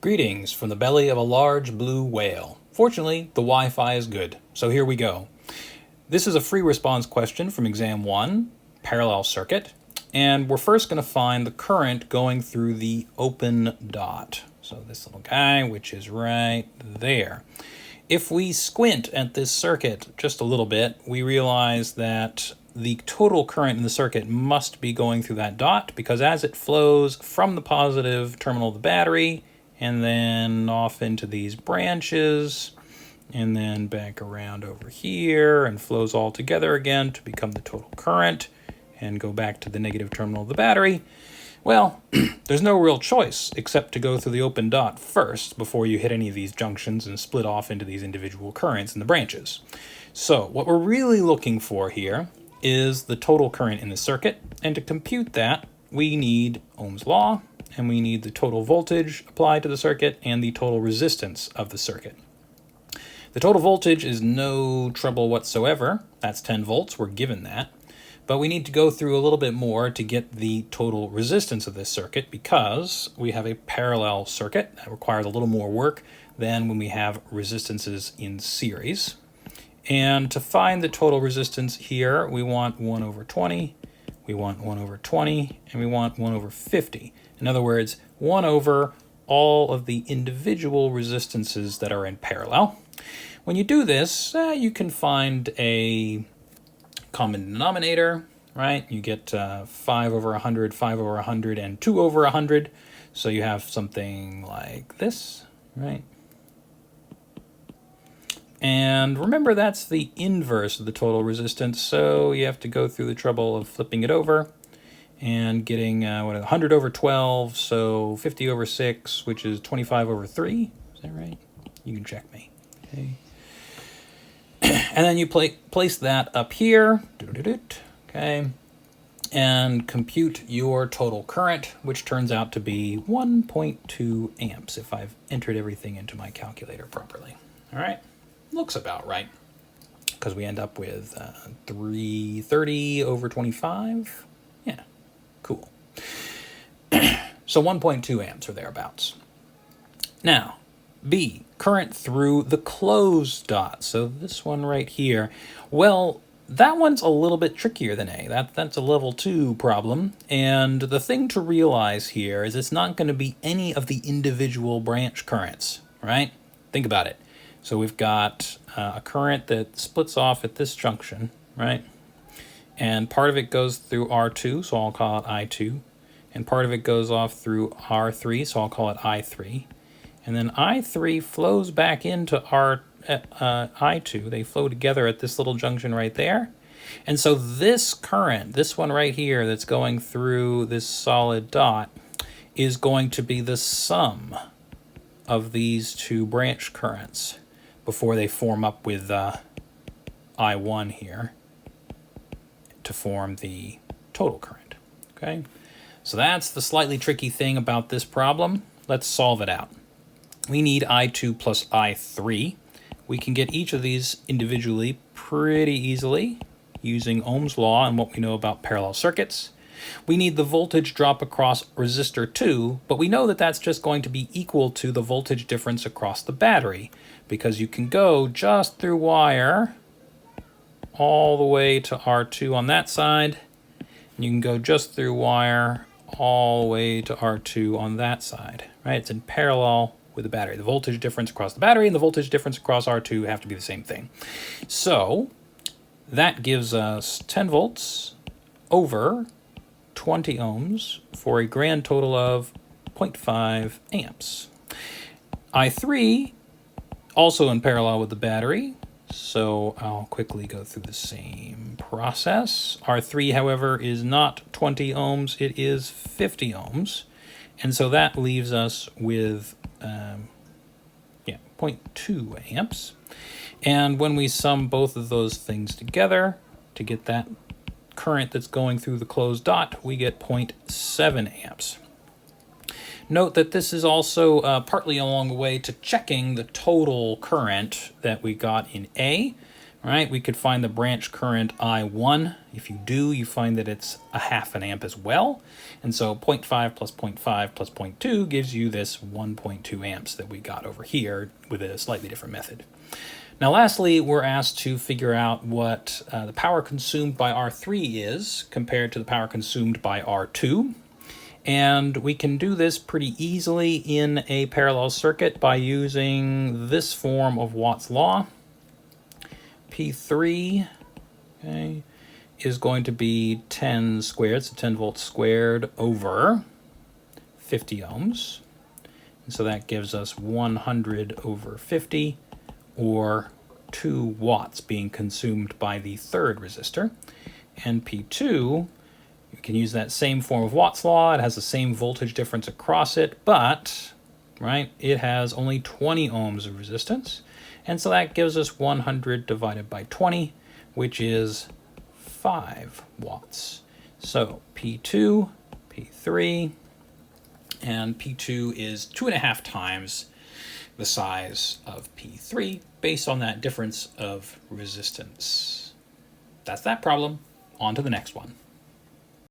Greetings from the belly of a large blue whale. Fortunately, the Wi-Fi is good, so here we go. This is a free response question from exam 1, parallel circuit, and we're first going to find the current going through the open dot. So this little guy, which is right there. If we squint at this circuit just a little bit, we realize that the total current in the circuit must be going through that dot, because as it flows from the positive terminal of the battery and then off into these branches and then back around over here and flows all together again to become the total current and go back to the negative terminal of the battery, well, there's no real choice except to go through the open dot first before you hit any of these junctions and split off into these individual currents in the branches. So what we're really looking for here is the total current in the circuit, and to compute that, we need Ohm's law, and we need the total voltage applied to the circuit and the total resistance of the circuit. The total voltage is no trouble whatsoever. That's 10 volts, we're given that. But we need to go through a little bit more to get the total resistance of this circuit, because we have a parallel circuit that requires a little more work than when we have resistances in series. And to find the total resistance here, we want 1 over 20, we want 1 over 20, and we want 1 over 50. In other words, 1 over all of the individual resistances that are in parallel. When you do this, you can find a common denominator, right? You get 5 over 100, 5 over 100, and 2 over 100. So you have something like this, right? And remember, that's the inverse of the total resistance, so you have to go through the trouble of flipping it over and getting 100 over 12, so 50 over 6, which is 25 over 3. Is that right? You can check me. Okay. And then you place that up here, okay, and compute your total current, which turns out to be 1.2 amps if I've entered everything into my calculator properly. All right, looks about right, because we end up with 330 over 25. Yeah, cool. So 1.2 amps or thereabouts. Now, B, current through the closed dot. So this one right here. Well, that one's a little bit trickier than A. That's a level 2 problem. And the thing to realize here is it's not going to be any of the individual branch currents, right? Think about it. So we've got a current that splits off at this junction, right? And part of it goes through R2, so I'll call it I2. And part of it goes off through R3, so I'll call it I3. And then I3 flows back into I2. They flow together at this little junction right there. And so this current, this one right here that's going through this solid dot, is going to be the sum of these two branch currents before they form up with I1 here to form the total current. Okay, so that's the slightly tricky thing about this problem. Let's solve it out. We need I2 plus I3. We can get each of these individually pretty easily using Ohm's law and what we know about parallel circuits. We need the voltage drop across resistor 2, but we know that that's just going to be equal to the voltage difference across the battery, because you can go just through wire all the way to R2 on that side, and you can go just through wire all the way to R2 on that side, right? It's in parallel with the battery. The voltage difference across the battery and the voltage difference across R2 have to be the same thing. So that gives us 10 volts over 20 ohms for a grand total of 0.5 amps. I3 also in parallel with the battery, so I'll quickly go through the same process. R3, however, is not 20 ohms, it is 50 ohms. And so that leaves us with 0.2 amps. And when we sum both of those things together to get that current that's going through the closed dot, we get 0.7 amps. Note that this is also partly along the way to checking the total current that we got in A All right, we could find the branch current I1. If you do, you find that it's a half an amp as well. And so 0.5 plus 0.5 plus 0.2 gives you this 1.2 amps that we got over here with a slightly different method. Now lastly, we're asked to figure out what the power consumed by R3 is compared to the power consumed by R2. And we can do this pretty easily in a parallel circuit by using this form of Watt's law. P3, okay, is going to be 10 squared, so 10 volts squared over 50 ohms. And so that gives us 100 over 50, or 2 watts being consumed by the third resistor. And P2, you can use that same form of Watt's law. It has the same voltage difference across it, but right, it has only 20 ohms of resistance. And so that gives us 100 divided by 20, which is 5 watts. So P2, P3, and P2 is 2.5 times the size of P3 based on that difference of resistance. That's that problem. On to the next one.